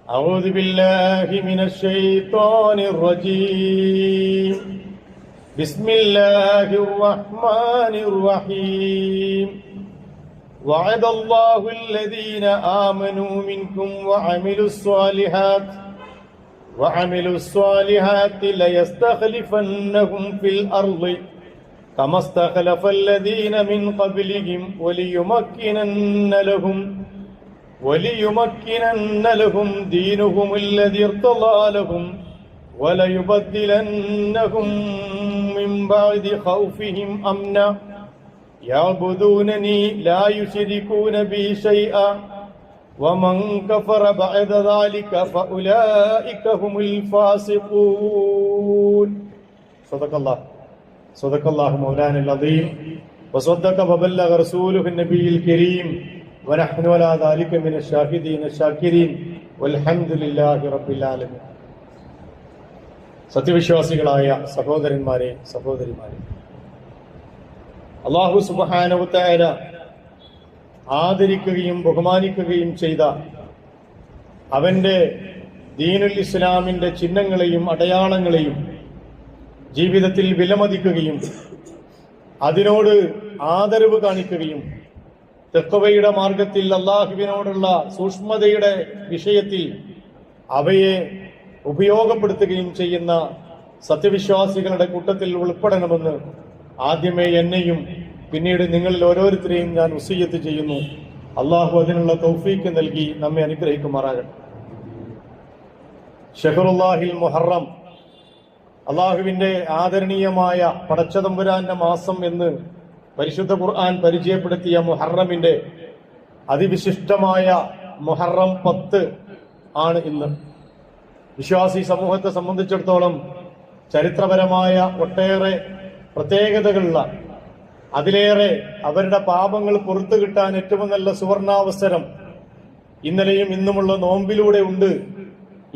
أعوذ بالله من الشيطان الرجيم بسم الله الرحمن الرحيم وعد الله الذين آمنوا منكم وعملوا الصالحات ليستخلفنهم في الأرض كما استخلف الذين من قبلهم وليمكنن لهم دينهم الذي ارتضى لهم وليبدلنهم من بعد خوفهم أمنا يعبدونني لا يشركون بي شيئا ومن كفر بعد ذلك فأولئك هم الفاسقون. صدق الله مولانا العظيم وصدق وبلغ رسوله النبي الكريم ونحن على ذلك من الشاهدين الشاكرين والحمد لله رب العالمين. സത്യവിശ്വാസികളായ സഹോദരന്മാരെ സഹോദരിമാരെ, അല്ലാഹു സുബ്ഹാനഹു വ തആല ആദരിക്കുകയും ബഹുമാനിക്കുകയും ചെയ്ത അവന്റെ ദീനുൽ ഇസ്ലാമിന്റെ ചിഹ്നങ്ങളെയും അടയാളങ്ങളെയും ജീവിതത്തിൽ വിലമതിക്കുകയും അതിനോട് ആദരവ് കാണിക്കുകയും തഖ്വയുടെ മാർഗത്തിൽ അല്ലാഹുവിനോടുള്ള സൂക്ഷ്മതയുടെ വിഷയത്തിൽ അവയെ ഉപയോഗപ്പെടുത്തുകയും ചെയ്യുന്ന സത്യവിശ്വാസികളുടെ കൂട്ടത്തിൽ ഉൾപ്പെടണമെന്ന് ആദ്യമേ എന്നെയും പിന്നീട് നിങ്ങളിൽ ഓരോരുത്തരെയും ഞാൻ വസിയ്യത്ത് ചെയ്യുന്നു. അള്ളാഹു അതിനുള്ള തൗഫീക്ക് നൽകി നമ്മെ അനുഗ്രഹിക്കുമാറാകട്ടെ. ഷഹറുല്ലാഹിൽ മുഹറം, അള്ളാഹുവിന്റെ ആദരണീയമായ പടച്ചതമ്പുരാന്റെ മാസം എന്ന് പരിശുദ്ധ ഖുർആൻ പരിചയപ്പെടുത്തിയ മുഹറമിന്റെ അതിവിശിഷ്ടമായ മുഹറം 10 ആണ് ഇന്ന്. വിശ്വാസി സമൂഹത്തെ സംബന്ധിച്ചിടത്തോളം ചരിത്രപരമായ ഒട്ടേറെ പ്രത്യേകതകളുള്ള, അതിലേറെ അവരുടെ പാപങ്ങൾ പുറത്തു കിട്ടാൻ ഏറ്റവും നല്ല സുവർണാവസരം ഇന്നലെയും ഇന്നുമുള്ള നോമ്പിലൂടെ ഉണ്ട്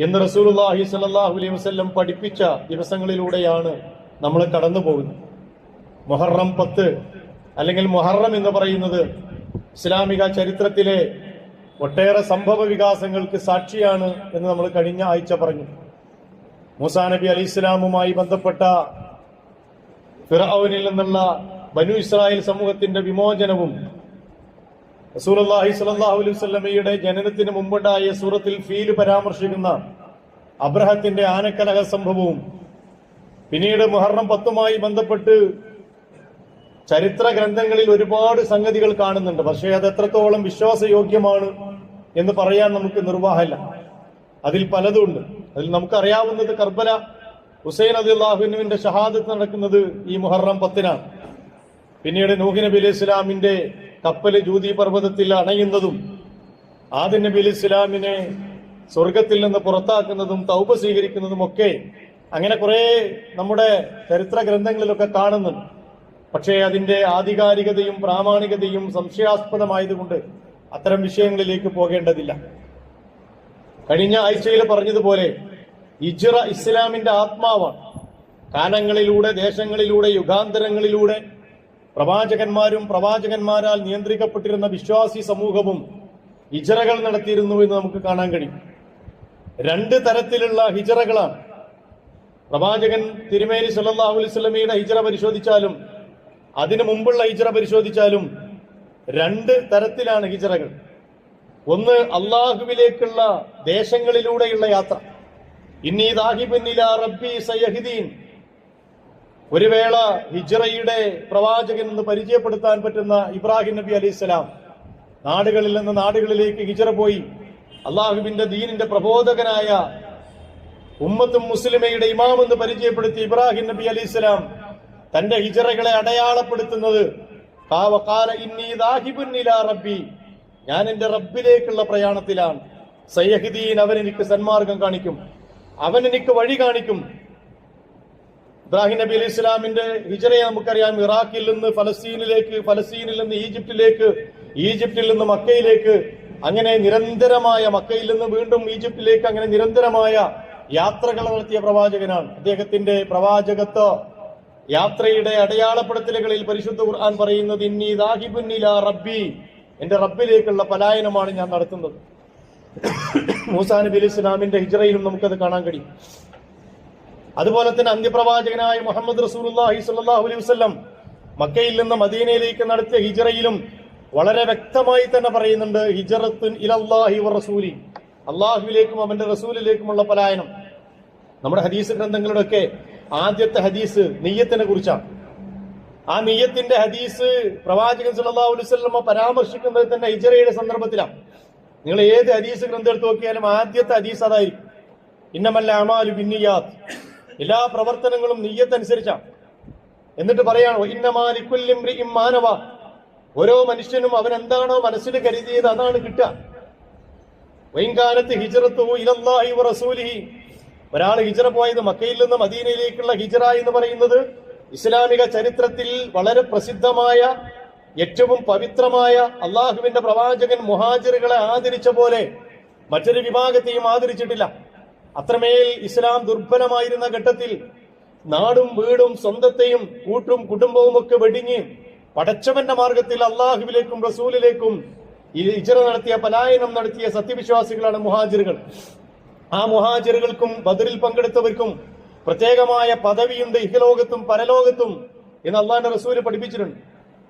എന്ന് റസൂലുള്ളാഹി സ്വല്ലല്ലാഹു അലൈഹി വസല്ലം പഠിപ്പിച്ച ദിവസങ്ങളിലൂടെയാണ് നമ്മൾ കടന്നു പോകുന്നത്. മുഹറം 10 അല്ലെങ്കിൽ മുഹറം എന്ന് പറയുന്നത് ഇസ്ലാമിക ചരിത്രത്തിലെ ഒട്ടേറെ സംഭവ വികാസങ്ങൾക്ക് സാക്ഷിയാണ് എന്ന് നമ്മൾ കഴിഞ്ഞ ആഴ്ച പറഞ്ഞു. മൂസാ നബി അലൈഹി ഇസ്ലാമുമായി ബന്ധപ്പെട്ട ഫിർഔനിൽ നിന്നുള്ള ബനു ഇസ്രായേൽ സമൂഹത്തിന്റെ വിമോചനവും റസൂലുള്ളാഹി സ്വല്ലല്ലാഹു അലൈഹി വസല്ലമയുടെ ജനനത്തിന് മുമ്പുണ്ടായ സൂറത്തുൽ ഫീൽ പരാമർശിക്കുന്ന അബ്രഹത്തിന്റെ ആനക്കലഹ സംഭവവും, പിന്നീട് മുഹറം 10മായി ബന്ധപ്പെട്ട് ചരിത്ര ഗ്രന്ഥങ്ങളിൽ ഒരുപാട് സംഗതികൾ കാണുന്നുണ്ട്. പക്ഷേ അത് എത്രത്തോളം വിശ്വാസയോഗ്യമാണ് എന്ന് പറയാൻ നമുക്ക് നിർവാഹമില്ല. അതിൽ പലതുണ്ട്. അതിൽ നമുക്കറിയാവുന്നത് കർബല ഹുസൈൻ റളിയല്ലാഹു അൻഹുവിന്റെ ഷഹാദത്ത് നടക്കുന്നത് ഈ മുഹറം 10നാണ്. പിന്നീട് നൂഹ് നബി അലൈഹി ഇസ്ലാമിന്റെ കപ്പല് ജൂതി പർവ്വതത്തിൽ അണയുന്നതും ആദം നബി അലൈഹി ഇസ്ലാമിനെ സ്വർഗത്തിൽ നിന്ന് പുറത്താക്കുന്നതും തൗബ സ്വീകരിക്കുന്നതും ഒക്കെ അങ്ങനെ കുറെ നമ്മുടെ ചരിത്ര ഗ്രന്ഥങ്ങളിലൊക്കെ കാണുന്നുണ്ട്. പക്ഷേ അതിന്റെ ആധികാരികതയും പ്രാമാണികതയും സംശയാസ്പദമായതുകൊണ്ട് അത്തരം വിഷയങ്ങളിലേക്ക് പോകേണ്ടതില്ല. കഴിഞ്ഞ ആഴ്ചയിൽ പറഞ്ഞതുപോലെ ഹിജ്റ ഇസ്ലാമിന്റെ ആത്മാവാണ്. കാലങ്ങളിലൂടെ, ദേശങ്ങളിലൂടെ, യുഗാന്തരങ്ങളിലൂടെ പ്രവാചകന്മാരും പ്രവാചകന്മാരാൽ നിയന്ത്രിക്കപ്പെട്ടിരുന്ന വിശ്വാസി സമൂഹവും ഹിജ്റകൾ നടത്തിയിരുന്നു എന്ന് നമുക്ക് കാണാൻ കഴിയും. 2 തരത്തിലുള്ള ഹിജ്റകളാണ്. പ്രവാചകൻ തിരുമേനി സല്ലല്ലാഹു അലൈഹി വസല്ലമയുടെ ഹിജ്റ പരിശോധിച്ചാലും അതിനു മുമ്പുള്ള ഹിജ്റ പരിശോധിച്ചാലും 2 തരത്തിലാണ് ഹിജ്റകൾ. ഒന്ന്, അള്ളാഹുവിലേക്കുള്ള ദേശങ്ങളിലൂടെയുള്ള യാത്ര. ഇന്നി ദാഹിബുൻ ഇലാ റബ്ബി സയഹ്ദീൻ. ഒരു വേള ഹിജ്റയുടെ പ്രവാചകൻ എന്ന് പരിചയപ്പെടുത്താൻ പറ്റുന്ന ഇബ്രാഹിം നബി അലൈഹിസ്സലാം നാടുകളിൽ നിന്ന് നാടുകളിലേക്ക് ഹിജ്റ പോയി അള്ളാഹുവിന്റെ ദീനിന്റെ പ്രബോധകനായ ഉമ്മത്തും മുസ്ലിമയുടെ ഇമാം എന്ന് പരിചയപ്പെടുത്തി ഇബ്രാഹിം നബി അലൈഹിസ്സലാം തന്റെ ഹിജ്റകളെ അടയാളപ്പെടുത്തുന്നത് ഇന്നി ദാഹിബുൻ ഇലാ റബ്ബി, ഞാൻ എന്റെ റബ്ബിലേക്കുള്ള പ്രയാണത്തിലാണ്. സയഹ്ദീൻ, അവൻ എനിക്ക് സന്മാർഗം കാണിക്കും, അവൻ എനിക്ക് വഴി കാണിക്കും. ഇബ്രാഹിം നബി അലൈഹി ഇസ്ലാമിന്റെ ഹിജ്റയെ നമുക്കറിയാം. ഇറാഖിൽ നിന്ന് ഫലസ്തീനിലേക്ക്, ഫലസ്തീനിൽ നിന്ന് ഈജിപ്തിലേക്ക്, ഈജിപ്തിൽ നിന്ന് മക്കയിലേക്ക്, അങ്ങനെ നിരന്തരമായ, മക്കയിൽ നിന്ന് വീണ്ടും ഈജിപ്തിലേക്ക്, അങ്ങനെ നിരന്തരമായ യാത്രകൾ നടത്തിയ പ്രവാചകനാണ്. അദ്ദേഹത്തിന്റെ പ്രവാചകത്വ യാത്രയുടെ അടയാളപ്പെടുത്തലുകളിൽ പരിശുദ്ധ ഖുർആൻ പറയുന്നത് ഇന്നി ദാഹിബുൻ ഇലാ റബ്ബി, എന്റെ റബ്ബിലേക്കുള്ള പലായനമാണ് ഞാൻ നടത്തുന്നത്. മൂസാ നബി അലൈഹി ഇസ്ലാമിന്റെ ഹിജ്റയിലും നമുക്കത് കാണാൻ കഴിയും. അതുപോലെ തന്നെ അന്ത്യപ്രവാചകനായ മുഹമ്മദ് റസൂലുള്ളാഹി സ്വല്ലല്ലാഹു അലൈഹി വസല്ലം മക്കയിൽ നിന്ന് മദീനയിലേക്ക് നടത്തിയ ഹിജ്റയിലും വളരെ വ്യക്തമായി തന്നെ പറയുന്നുണ്ട്, ഹിജ്റത്തുൻ ഇലല്ലാഹി വറസൂലി, അള്ളാഹുവിലേക്കും അവന്റെ റസൂലിലേക്കുമുള്ള പലായനം. നമ്മുടെ ഹദീസ് ഗ്രന്ഥങ്ങളുടെയൊക്കെ ആദ്യത്തെ ഹദീസ് നിയ്യത്തിനെ കുറിച്ചാണ്. ആ നിയ്യത്തിന്റെ ഹദീസ് പ്രവാചകൻ സല്ലല്ലാഹു അലൈഹി വസല്ലം പരാമർശിക്കുന്നത് തന്നെ ഹിജ്റയുടെ സന്ദർഭത്തിലാണ്. നിങ്ങൾ ഏത് ഹദീസ് ഗ്രന്ഥം എടുത്ത് നോക്കിയാലും ആദ്യത്തെ ഹദീസ് അതായിരിക്കും, ഇന്നമൽ അഅ്മാലു ബിന്നിയ്യാത്ത്, എല്ലാ പ്രവർത്തനങ്ങളും നിയ്യത്ത് അനുസരിച്ചാണ്. എന്നിട്ട് പറയാണ് ഇന്നമാ ലികുല്ലി ഇംറിഇൻ മാ നവ, ഓരോ മനുഷ്യനും അവൻ എന്താണോ മനസ്സിൽ കരുതിയത് അതാണ് കിട്ടുക. വൈൻകാനത്ത് ഹിജ്റത്തുഹു ഇലല്ലാഹി വറസൂലിഹി, ഒരാൾ ഹിജ്റ പോയത് മക്കയിൽ നിന്ന് മദീനയിലേക്കുള്ള ഹിജ്റ എന്ന് പറയുന്നത് ഇസ്ലാമിക ചരിത്രത്തിൽ വളരെ പ്രസിദ്ധമായ ഏറ്റവും പവിത്രമായ, അള്ളാഹുവിന്റെ പ്രവാചകൻ മുഹാജിറുകളെ ആദരിച്ച പോലെ മറ്റൊരു വിഭാഗത്തെയും ആദരിച്ചിട്ടില്ല. അത്രമേൽ ഇസ്ലാം ദുർബലമായിരുന്ന ഘട്ടത്തിൽ നാടും വീടും സ്വന്തത്തെയും കൂട്ടും കുടുംബവും ഒക്കെ വെടിഞ്ഞ് പടച്ചവന്റെ മാർഗത്തിൽ അള്ളാഹുവിലേക്കും റസൂലിലേക്കും ഹിജ്റ നടത്തിയ, പലായനം നടത്തിയ സത്യവിശ്വാസികളാണ് മുഹാജിറുകൾ. ആ മുഹാജിറുകൾക്കും ബദറിൽ പങ്കെടുത്തവർക്കും പ്രത്യേകമായ പദവിയുണ്ട് ഇഹലോകത്തും പരലോകത്തും എന്ന് അള്ളാഹിന്റെ റസൂല് പഠിപ്പിച്ചിട്ടുണ്ട്.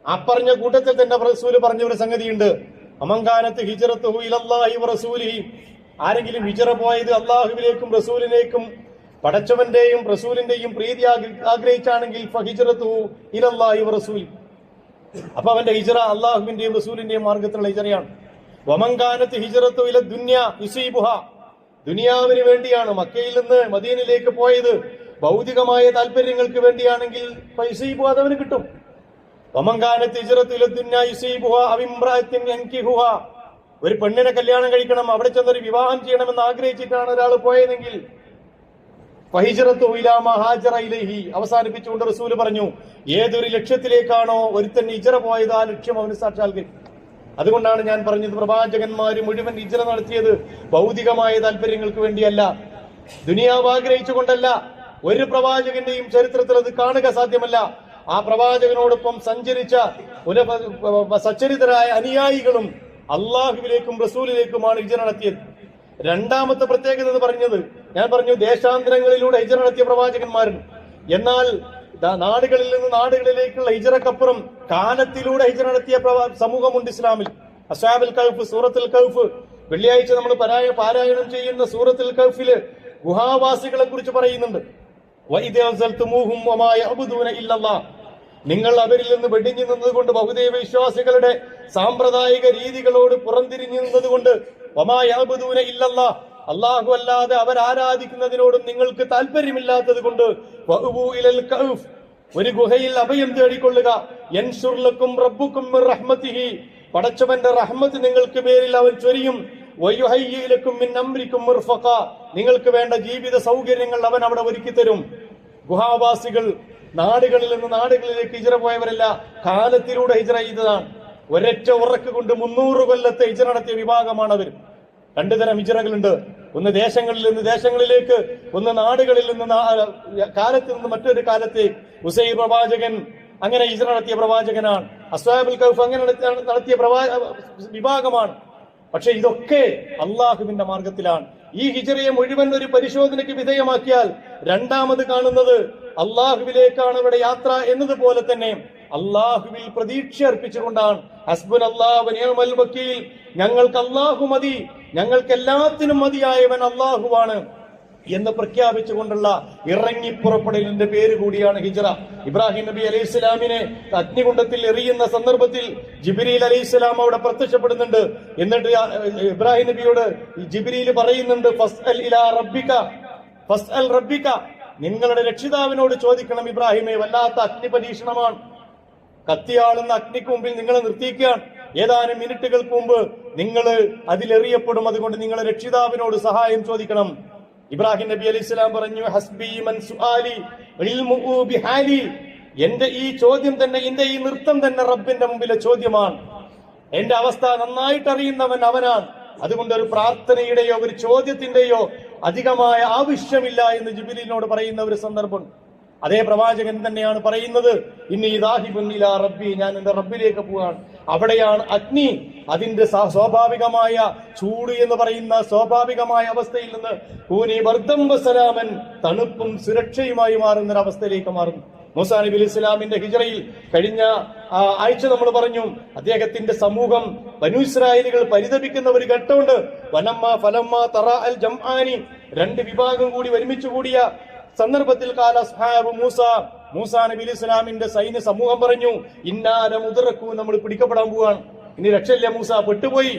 ആ പറഞ്ഞ കൂട്ടത്തിൽ തന്നെ റസൂല് പറഞ്ഞ ഒരു സംഗതിയുണ്ട്, അമങ്കാനത്ത് ഹിജ്റത്തുഹു ഇലല്ലാഹി വറസൂലിഹി, ആരെങ്കിലും ഹിജ്റ പോയത് അള്ളാഹുവിലേക്കും റസൂലിലേക്കും പടച്ചവന്റെയും റസൂലിന്റെയും പ്രീതി ആഗ്രഹിച്ചാണെങ്കിൽ ഫഹിജ്റത്തുഹു ഇലല്ലാഹി വറസൂലി, അപ്പൊ അവന്റെ ഹിജ്റ അള്ളാഹുവിന്റെയും റസൂലിന്റെയും മാർഗത്തിലുള്ള ഹിജ്റയാണ്. വമങ്കാനത്ത് ഹിജ്റത്തുഹു ഇല ദുനിയ യുസീബുഹ, ദുനിയാവിന് വേണ്ടിയാണ് മക്കയിൽ നിന്ന് മദീനയിലേക്ക് പോയത്, ഭൗതികമായ താല്പര്യങ്ങൾക്ക് വേണ്ടിയാണെങ്കിൽ യുസീബുഹ, അതവന് കിട്ടും. വമങ്കാനത്ത് ഹിജ്റത്തുഹു ഇല ദുനിയ യുസീബുഹ അവ ഇംറഅത്തിൻ യൻകിഹുഹ, ഒരു പെണ്ണിനെ കല്യാണം കഴിക്കണം, അവിടെ ചെന്നൊരു വിവാഹം ചെയ്യണമെന്ന് ആഗ്രഹിച്ചിട്ടാണ് ഒരാൾ പോയതെങ്കിൽ ഫഹിജ്റത്തുഹു ഇലാ മാ ഹാജറ ഇലൈഹി, അവസാനിപ്പിച്ചുകൊണ്ട് റസൂൽ പറഞ്ഞു, ഏതൊരു ലക്ഷ്യത്തിലേക്കാണോ ഒരുത്തൻ ഹിജ്റ പോയത് ആ ലക്ഷ്യം അവന് സാക്ഷാത്കരിക്കും. അതുകൊണ്ടാണ് ഞാൻ പറഞ്ഞത്, പ്രവാചകന്മാര് മുഴുവൻ ഹിജ്റ നടത്തിയത് ഭൗതികമായ താല്പര്യങ്ങൾക്ക് വേണ്ടിയല്ല, ദുനിയാവ് ആഗ്രഹിച്ചുകൊണ്ടല്ല. ഒരു പ്രവാചകന്റെയും ചരിത്രത്തിൽ അത് കാണുക സാധ്യമല്ല. ആ പ്രവാചകനോടൊപ്പം സഞ്ചരിച്ച സച്ചരിതരായ അനുയായികളും അള്ളാഹുവിലേക്കും റസൂലിലേക്കുമാണ് ഹിജ്റ നടത്തിയത്. രണ്ടാമത്തെ പ്രത്യേകത എന്ന് പറഞ്ഞത്, ഞാൻ പറഞ്ഞു ദേശാന്തരങ്ങളിലൂടെ ഹിജ്റ നടത്തിയ പ്രവാചകന്മാരുണ്ട്. എന്നാൽ നാടുകളിൽ നിന്ന് നാടുകളിലേക്കുള്ള ഹിജ്റക്കപ്പുറം കാലത്തിലൂടെ ഹിജ്റ നടത്തിയ സമൂഹമുണ്ട് ഇസ്ലാമിൽ. അസ്ഹാബുൽ കഹ്ഫ്, സൂറത്തുൽ കഹ്ഫ്, വെള്ളിയാഴ്ച നമ്മൾ പാരായണം ചെയ്യുന്ന സൂറത്തുൽ കഹ്ഫില് ഗുഹാവാസികളെ കുറിച്ച് പറയുന്നുണ്ട്. വഇദ് അൻസൽതുമൂഹും വമാ യഅ്ബുദൂന ഇല്ലല്ലാഹ്, നിങ്ങൾ അവരിൽ നിന്ന് വെടിഞ്ഞു നിന്നതുകൊണ്ട്, ബഹുദൈവ വിശ്വാസികളുടെ സാമ്പ്രദായിക രീതികളോട് പുറംതിരിഞ്ഞു നിന്നതുകൊണ്ട്, വമാ യഅ്ബുദൂന ഇല്ലല്ലാഹ്, അല്ലാഹു അല്ലാതെ അവർ ആരാധിക്കുന്നതിനോടും നിങ്ങൾക്ക് താല്പര്യമില്ലാത്തത് കൊണ്ട്, വഅബൂ ഇലൽ കഹ്ഫ്, ഒരു ഗുഹയിൽ അഭയം തേടിക്കൊള്ളുക, യൻസുർ ലക്കും റബ്ബുക്കും മിർ റഹ്മതിഹി, പടച്ചവന്റെ റഹ്മത്ത് നിങ്ങൾക്ക് പേരിൽ അവൻ ചൊരിയും, വയുഹയ്യി ലക്കും മിൻ അംരിക്കും മിർഫഖ, നിങ്ങൾക്ക് വേണ്ട ജീവിത സൗകര്യങ്ങൾ അവൻ അവിടെ ഒരുക്കി തരും. ഗുഹാവാസികൾ നാടുകളിൽ നിന്ന് നാടുകളിലേക്ക് ഹിജ്റ പോയവരല്ല, കാലത്തിലൂടെ ഹിജ്റ ചെയ്തതാണ്. ഒരൊറ്റ ഉറക്ക് കൊണ്ട് 300 കൊല്ലത്തെ ഹിജ്റ നടത്തിയ വിഭാഗമാണ് അവർ. രണ്ടു തരം ഹിജ്റകളുണ്ട്, ഒന്ന് ദേശങ്ങളിൽ നിന്ന് ദേശങ്ങളിലേക്ക്, ഒന്ന് നാടുകളിൽ നിന്ന് കാലത്ത് നിന്ന് മറ്റൊരു കാലത്തേക്ക്. ഉസൈർ പ്രവാചകൻ അങ്ങനെ ഹിജ്റ നടത്തിയ പ്രവാചകനാണ്. അസ്ഹാബുൽ കഹ്ഫ് അങ്ങനെ നടത്തിയ വിഭാഗമാണ്. പക്ഷെ ഇതൊക്കെ അള്ളാഹുവിന്റെ മാർഗത്തിലാണ്. ഈ ഹിജ്റയെ മുഴുവൻ ഒരു പരിശോധനയ്ക്ക് വിധേയമാക്കിയാൽ രണ്ടാമത് കാണുന്നത് അള്ളാഹുവിലേക്കാണ് ഇവിടെ യാത്ര എന്നതുപോലെ തന്നെ അള്ളാഹുവിൽ പ്രതീക്ഷ അർപ്പിച്ചുകൊണ്ടാണ്. ഹസ്ബുനല്ലാഹു വനിഅമൽ വക്കീൽ, ഞങ്ങൾക്ക് അള്ളാഹു മതി, ഞങ്ങൾക്ക് എല്ലാത്തിനും മതിയായവൻ അള്ളാഹുവാണ് എന്ന് പ്രഖ്യാപിച്ചുകൊണ്ടുള്ള ഇറങ്ങിപ്പുറപ്പെടലിന്റെ പേര് കൂടിയാണ് ഹിജ്റ. ഇബ്രാഹിം നബി അലൈഹി സ്വലാമിനെ അഗ്നികുണ്ഡത്തിൽ എറിയുന്ന സന്ദർഭത്തിൽ ജിബ്രീൽ അലൈഹി സ്വലാം അവിടെ പ്രത്യക്ഷപ്പെടുന്നുണ്ട്. എന്നിട്ട് ഇബ്രാഹിം നബിയോട് ജിബ്രീൽ പറയുന്നുണ്ട്, ഫസ്അൽ ഇലാ റബ്ബിക, ഫസ്അൽ റബ്ബിക, നിങ്ങളുടെ രക്ഷിതാവിനോട് ചോദിക്കണം ഇബ്രാഹിമേ. വല്ലാത്ത അഗ്നി പരീക്ഷണമാണ്. കത്തിയാളുന്ന അഗ്നിക്ക് മുമ്പിൽ നിങ്ങളെ നിർത്തിയിരിക്കുകയാണ്. ഏതാനും മിനിറ്റുകൾക്ക് മുമ്പ് നിങ്ങൾ അതിലെറിയപ്പെടും. അതുകൊണ്ട് നിങ്ങളെ രക്ഷിതാവിനോട് സഹായം ചോദിക്കണം. ഇബ്രാഹിം നബി അലൈഹി സ്വലാം പറഞ്ഞു, ഹസ്ബി മൻ സുആലി ഇൽമുഹു ബിഹാലി, എന്റെ ഈ ചോദ്യം തന്നെ, എന്റെ ഈ നൃത്തം തന്നെ റബ്ബിന്റെ മുമ്പിലെ ചോദ്യമാണ്. എന്റെ അവസ്ഥ നന്നായിട്ട് അറിയുന്നവൻ അവനാണ്. അതുകൊണ്ട് ഒരു പ്രാർത്ഥനയുടെയോ ഒരു ചോദ്യത്തിന്റെയോ അധികമായ ആവശ്യമില്ല എന്ന് ജിബ്രീലിനോട് പറയുന്ന ഒരു സന്ദർഭം. അതേ പ്രവാചകൻ തന്നെയാണ് പറയുന്നത്, ഇന്നി ദാഹിബുൻ ഇലാ റബ്ബി, ഞാൻ എന്റെ റബ്ബിലേക്ക് പോവാണ്. അവിടെയാണ് അഗ്നി അതിന്റെ സ്വാഭാവികമായ ചൂട് എന്ന് പറയുന്ന സ്വാഭാവികമായ അവസ്ഥയിൽ നിന്ന് കൂനി ബർദം വസലാമൻ, തണുപ്പും സുരക്ഷയുമായി മാറുന്ന ഒരു അവസ്ഥയിലേക്ക് മാറുന്നു. മൂസാ നബി അലൈഹി ഇസ്ലാമിന്റെ ഹിജ്റയിൽ കഴിഞ്ഞ ആഴ്ച നമ്മൾ പറഞ്ഞു, അദ്ദേഹത്തിന്റെ സമൂഹം ബനൂ ഇസ്രായേലുകൾ പരിതപിക്കുന്ന ഒരു ഘട്ടമുണ്ട്. ഫലമ്മ തറ അൽ ജംആനി, രണ്ട് വിഭാഗം കൂടി ഒരുമിച്ച് കൂടിയ സന്ദർഭത്തിൽ കാല അസ്ഹാബു മൂസാ നബി അലൈഹി ഇസ്ലാമിന്റെ സൈന്യ സമൂഹം പറഞ്ഞു, ഇന്നാ ലമുദ്റകൂ, നമ്മൾ പിടിക്കപ്പെടാൻ പോവാണ്, ഇനി രക്ഷയില്ല, മൂസ പെട്ടുപോയി.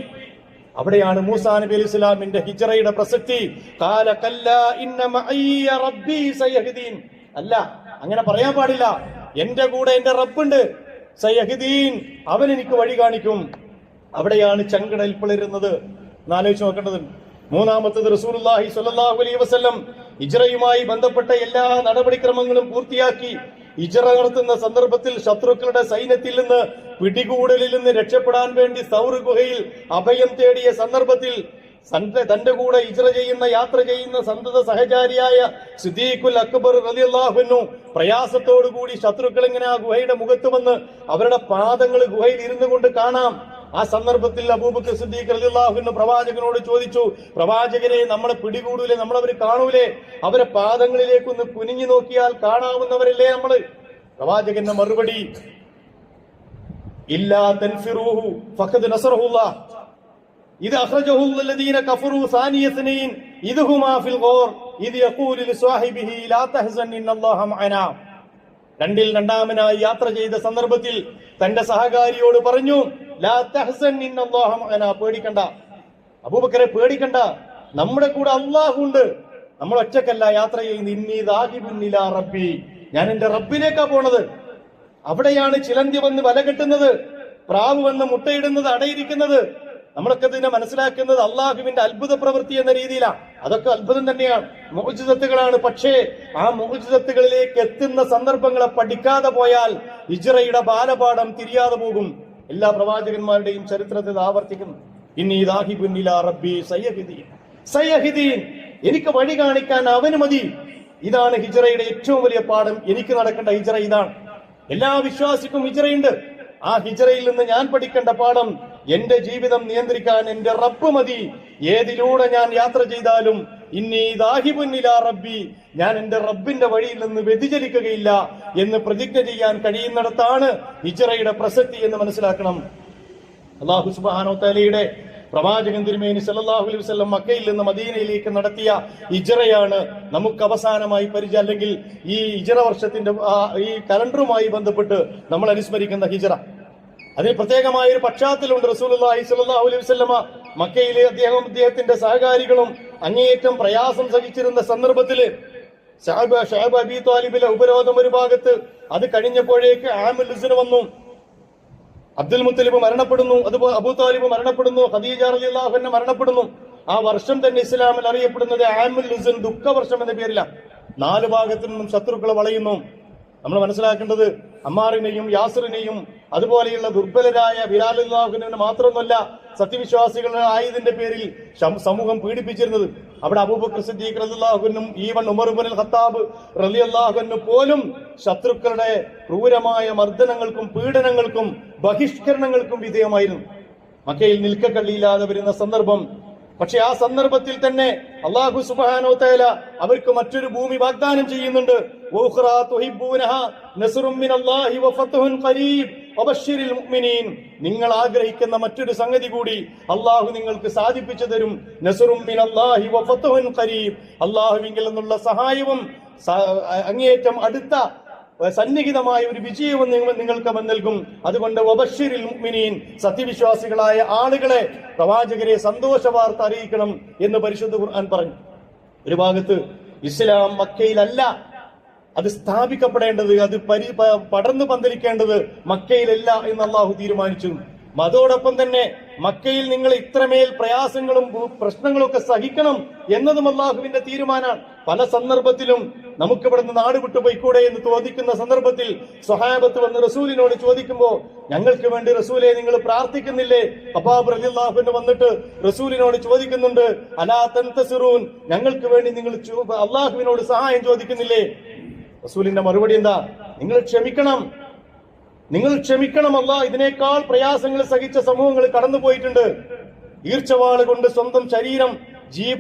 അവിടെയാണ് മൂസാ നബി അലൈഹി ഇസ്ലാമിന്റെ ഹിജ്റയുടെ പ്രസക്തി. കാല കല്ലാ ഇന്ന മഅയ്യ റബ്ബി സയഹ്ദീൻ, അല്ല അങ്ങനെ പറയാൻ പാടില്ല, എന്റെ കൂടെ എന്റെ റബ്ബുണ്ട്, സയഹ്ദീൻ, അവൻ എനിക്ക് വഴി കാണിക്കും. അവിടെയാണ് ചങ്കടൽ പിളരുന്നത്. എന്നാലോചിച്ച് നോക്കേണ്ടത്. മൂന്നാമത്തത്, റസൂലുള്ളാഹി സ്വല്ലല്ലാഹു അലൈഹി വസല്ലം ഹിജ്റയുമായി ബന്ധപ്പെട്ട എല്ലാ നടപടിക്രമങ്ങളും പൂർത്തിയാക്കി ഹിജ്റ നടത്തുന്ന സന്ദർഭത്തിൽ ശത്രുക്കളുടെ സൈന്യത്തിൽ നിന്ന് പിടികൂടലിൽ നിന്ന് രക്ഷപ്പെടാൻ വേണ്ടി സൗർ ഗുഹയിൽ അഭയം തേടിയ സന്ദർഭത്തിൽ തന്റെ കൂടെ ഹിജ്റ ചെയ്യുന്ന യാത്ര ചെയ്യുന്ന സന്തത സഹചാരിയായ സിദ്ദീഖുൽ അക്ബർ റളിയല്ലാഹു അൻഹു പ്രയാസത്തോടുകൂടി ശത്രുക്കൾ ഇങ്ങനെ ആ ഗുഹയുടെ മുഖത്ത് വന്ന് അവരുടെ പാദങ്ങൾ ഗുഹയിൽ ഇരുന്നു കൊണ്ട് കാണാം. ആ സന്ദർഭത്തിൽ അബൂബക്കർ സിദ്ദീഖ് റളിയല്ലാഹു അൻഹു പ്രവാചകനോട് ചോദിച്ചു, പ്രവാചകരെ, നമ്മളെ പിടികൂടൂലേ, നമ്മളവര് കാണൂലേ, അവരെ പാദങ്ങളിലേക്കൊന്ന് കുനിഞ്ഞു നോക്കിയാൽ കാണാവുന്നവരല്ലേ നമ്മള്? പ്രവാചകന്റെ മറുപടി, ഇല്ലാ തൻഫിറൂഹു ഫഖദ് നസറഹുല്ലാഹ് ഇത് അഖ്റജഹു അല്ലദീന കഫറൂ സാനിയ സ്നൈൻ ഇദ് ഹുമാ ഫിൽ ഗോർ ഇദ് യഖൂലു ലിസ്വാഹിബിഹി ലാ തഹ്സൻ ഇന്നല്ലാഹ മഅനാ. രണ്ടിൽ രണ്ടാമനായി യാത്ര ചെയ്ത സന്ദർഭത്തിൽ തന്റെ സഹകാരിയോട് പറഞ്ഞു, ലാ തഹ്സൻ ഇന്നല്ലാഹ മഅനാ, പേടിക്കണ്ട അബൂബക്കറെ, പേടിക്കണ്ട, നമ്മുടെ കൂടെ അല്ലാഹു ഉണ്ട്, നമ്മൾ ഒറ്റക്കല്ല യാത്ര ചെയ്യുന്നത്. ഇന്നി ദാഹിബുൻ ഇലാ റബ്ബി, ഞാൻ എന്റെ റബ്ബിലേക്കാ പോണത്. അവിടെയാണ് ചിലന്തി വന്ന് വല കെട്ടുന്നത്, പ്രാവ് വന്ന് മുട്ടയിടുന്നത്, അടയിരിക്കുന്നത്. നമ്മളൊക്കെ ഇതിനെ മനസ്സിലാക്കുന്നത് അള്ളാഹുവിന്റെ അത്ഭുത പ്രവൃത്തി എന്ന രീതിയിലാണ്. അതൊക്കെ അത്ഭുതം തന്നെയാണ്, മുഅ്ജിസത്തുകളാണ്. പക്ഷേ ആ മുഅ്ജിസത്തുകളിലേക്ക് എത്തുന്ന സന്ദർഭങ്ങളെ പഠിക്കാതെ പോയാൽ ഹിജ്റയുടെ ബാലപാഠം തിരിയാതെ പോകും. എല്ലാ പ്രവാചകന്മാരുടെയും ചരിത്രത്തിൽ ആവർത്തിക്കുന്നു, ഇന്നി ദാഹിബുൻ ഇലാ റബ്ബി സയഹ്ദീൻ, എനിക്ക് വഴി കാണിക്കാൻ അവന് മതി. ഇതാണ് ഹിജ്റയുടെ ഏറ്റവും വലിയ പാഠം. എനിക്ക് നടക്കേണ്ട ഹിജ്റ ഇതാണ്. എല്ലാ വിശ്വാസിക്കും ഹിജ്റയുണ്ട്. ആ ഹിജ്റയിൽ നിന്ന് ഞാൻ പഠിക്കേണ്ട പാഠം, എന്റെ ജീവിതം നിയന്ത്രിക്കാൻ എന്റെ റബ്ബ് മതി. ഏതിലൂടെ ഞാൻ യാത്ര ചെയ്താലും ഇന്നി ദാഹിബുൻ ഇലാ റബ്ബി, ഞാൻ എന്റെ റബ്ബിന്റെ വഴിയിൽ നിന്ന് വ്യതിചലിക്കുകയില്ല എന്ന് പ്രതിജ്ഞ ചെയ്യാൻ കഴിയുന്നിടത്താണ് ഹിജ്റയുടെ പ്രസക്തി എന്ന് മനസ്സിലാക്കണം. അല്ലാഹു സുബ്ഹാനഹു തആലയുടെ പ്രവാചകൻ തിരുമേനി സല്ലല്ലാഹു അലൈഹി വസല്ലം മക്കയിൽ നിന്ന് മദീനയിലേക്ക് നടത്തിയ ഹിജ്റയാണ് നമുക്ക് അവസാനമായി പരിചയം, അല്ലെങ്കിൽ ഈ ഹിജ്റ വർഷത്തിന്റെ ഈ കലണ്ടറുമായി ബന്ധപ്പെട്ട് നമ്മൾ അനുസ്മരിക്കുന്ന ഹിജ്റ. അതിന് പ്രത്യേകമായ ഒരു പശ്ചാത്തലമുണ്ട്. റസൂലുള്ളാഹി സ്വല്ലല്ലാഹു അലൈഹി വസല്ലമ മക്കയിലെ അദ്ദേഹത്തിന്റെ സഹകാരികളും അങ്ങേയറ്റം പ്രയാസം സഹിച്ചിരുന്ന സന്ദർഭത്തില് ശഅബ് അബീ ത്വാലിബിലെ ഉപരോധം ഒരു ഭാഗത്ത്, അത് കഴിഞ്ഞപ്പോഴേക്ക് ആമുൽ ഹുസ്ൻ വന്നു. അബ്ദുൽ മുത്തലിബ് മരണപ്പെടുന്നു, അതുപോലെ അബൂ താലിബ് മരണപ്പെടുന്നു, ഖദീജ റളിയല്ലാഹു അൻഹ മരണപ്പെടുന്നു. ആ വർഷം തന്നെ ഇസ്ലാമിൽ അറിയപ്പെടുന്നത് ആമുൽ ഹുസ്ൻ, ദുഃഖവർഷം എന്ന പേരിലാണ്. 4 ഭാഗത്തു നിന്നും ശത്രുക്കൾ വളയുന്നു. നമ്മൾ മനസ്സിലാക്കേണ്ടത് അമ്മാറിനെയും യാസിറിനെയും അതുപോലെയുള്ള ദുർബലരായ ബിലാൽ റളിയല്ലാഹുവിനെ മാത്രമല്ല സത്യവിശ്വാസികളുടെ ആയതിന്റെ പേരിൽ സമൂഹം പീഡിപ്പിച്ചിരുന്നത്. അവിടെ അബൂബക്കർ സിദ്ദീഖ് റളിയല്ലാഹു അൻഹും ഈവൻ ഉമർ ഇബ്നുൽ ഖത്താബ് റളിയല്ലാഹു അൻഹു പോലും ശത്രുക്കളുടെ ക്രൂരമായ മർദ്ദനങ്ങൾക്കും പീഡനങ്ങൾക്കും ബഹിഷ്കരണങ്ങൾക്കും വിധേയമായിരുന്നു. മക്കയിൽ നിൽക്കക്കള്ളിയില്ലാതെ വരുന്ന സന്ദർഭം. പക്ഷെ ആ സന്ദർഭത്തിൽ തന്നെ അല്ലാഹു സുബ്ഹാനഹു തആല അവർക്ക് മറ്റൊരു ഭൂമി വാഗ്ദാനം ചെയ്യുന്നുണ്ട്. വഉഖറാ തുഹിബ്ബൂനഹാ നസ്റും മിനല്ലാഹി വഫത്ഹുൻ ഖരീബ് വബശ്ശിരിൽ മുഅ്മിനീൻ, നിങ്ങൾ ആഗ്രഹിക്കുന്ന മറ്റൊരു സംഗതി കൂടി അല്ലാഹു നിങ്ങൾക്ക് സാധിപ്പിച്ചു തരും. നസ്റും മിനല്ലാഹി വഫത്ഹുൻ ഖരീബ്, അല്ലാഹുവിങ്കിൽ നിന്നുള്ള സഹായവും അങ്ങേയറ്റം അടുത്ത സന്നിഹിതമായ ഒരു വിജയവും നിങ്ങൾക്ക് നൽകും. അതുകൊണ്ട് വബശ്ശിരിൽ മുഅ്മിനീൻ, സത്യവിശ്വാസികളായ ആളുകളെ, പ്രവാചകരെ സന്തോഷ വാർത്ത അറിയിക്കണം എന്ന് പരിശുദ്ധ ഖുർആൻ പറഞ്ഞു. ഒരു ഭാഗത്ത് ഇസ്ലാം മക്കയിലല്ല അത് സ്ഥാപിക്കപ്പെടേണ്ടത്, അത് പടർന്നു പന്തലിക്കേണ്ടത് മക്കയിലല്ല എന്ന് അള്ളാഹു തീരുമാനിച്ചു. അതോടൊപ്പം തന്നെ മക്കയിൽ നിങ്ങൾ ഇത്രമേൽ പ്രയാസങ്ങളും പ്രശ്നങ്ങളും ഒക്കെ സഹിക്കണം എന്നതും അള്ളാഹുവിന്റെ തീരുമാനമാണ്. പല സന്ദർഭത്തിലും നമുക്ക് ഇവിടുന്ന് നാട് വിട്ടുപോയിക്കൂടെ എന്ന് ചോദിക്കുന്ന സന്ദർഭത്തിൽ സ്വഹാബത്ത് വന്ന് റസൂലിനോട് ചോദിക്കുമ്പോ, ഞങ്ങൾക്ക് വേണ്ടി റസൂലെ നിങ്ങൾ പ്രാർത്ഥിക്കുന്നില്ലേ? ഖബ്ബാബ് റളിയല്ലാഹു അൻഹു വന്നിട്ട് റസൂലിനോട് ചോദിക്കുന്നുണ്ട്, അലാ തൻതസിറൂൻ, ഞങ്ങൾക്ക് വേണ്ടി നിങ്ങൾ അള്ളാഹുവിനോട് സഹായം ചോദിക്കുന്നില്ലേ? റസൂലിന്റെ മറുപടി എന്താ? നിങ്ങൾ ക്ഷമിക്കണം, നിങ്ങൾ ക്ഷമിക്കണം. അല്ലാഹ് ഇതിനേക്കാൾ പ്രയാസങ്ങൾ സഹിച്ച സമൂഹങ്ങൾ കടന്നുപോയിട്ടുണ്ട്. ഈർച്ചവാള് കൊണ്ട് സ്വന്തം ശരീരം,